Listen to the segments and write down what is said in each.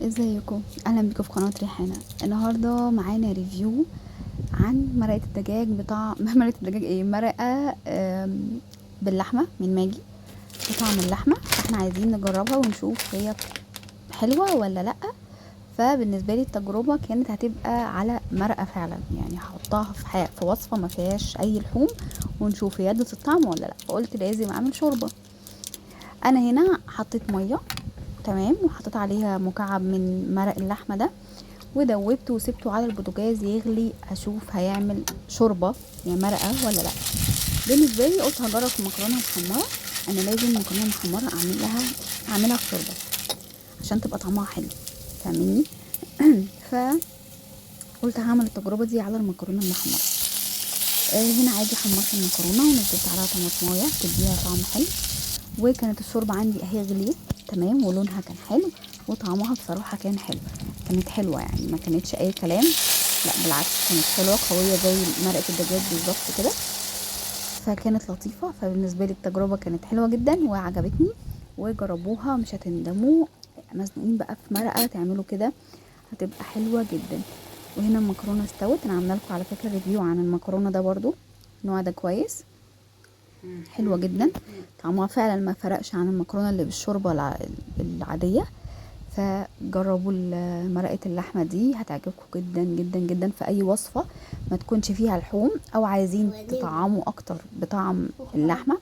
ازيكم؟ اهلا بيكم في قناه ريحانه. النهارده معانا ريفيو عن مرقه الدجاج بطعم مرقه الدجاج ايه مرقه باللحمه من ماجي بطعم اللحمه. احنا عايزين نجربها ونشوف هي حلوه ولا لا. فبالنسبه لي التجربه كانت هتبقى على مرقه فعلا، يعني هحطها في وصفه ما فيهاش اي لحوم ونشوف هي ادت الطعم ولا لا. فقلت لازم اعمل شوربه. انا هنا حطيت ميه تمام، وحطيت عليها مكعب من مرق اللحمه ده، ودوبته وسبته على البوتاجاز يغلي اشوف هيعمل شوربه يعني مرقه ولا لا. بالنسبه لي قلت هجرب في مكرونه محمره. انا لازم مكرونه محمره اعملها في شوربه عشان تبقى طعمها حلو، فاهميني؟ فقلت هعمل التجربه دي على المكرونه المحمره. هنا عادي حمرت المكرونه ونزلت عليها طماطمايه تديها طعم حلو، وكانت الشوربه عندي اهي غليت تمام، ولونها كان حلو وطعمها بصراحه كان حلو. كانت حلوه يعني، ما كانتش اي كلام، لا بالعكس كانت حلوه قويه زي مرقه الدجاج بالظبط كده. فكانت لطيفه. فبالنسبه لي التجربه كانت حلوه جدا وعجبتني، وجربوها مش هتندموا. مزنوقين بقى في مرقه تعملوا كده هتبقى حلوه جدا. وهنا المكرونه استوت. انا عامله لكم على فكره ريفيو عن المكرونه ده برضو، النوع ده كويس، حلوه جدا. طعمها فعلا ما فرقش عن المكرونه اللي بالشوربه العاديه. فجربوا مرقه اللحمه دي هتعجبكم جدا جدا جدا في اي وصفه ما تكونش فيها لحوم او عايزين تطعموا اكتر بطعم اللحمه.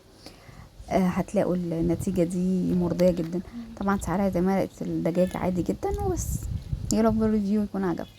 هتلاقوا النتيجه دي مرضيه جدا. طبعا سعرها زي مرقه الدجاج عادي جدا وبس. يا رب الريفيو يكون عجبكم.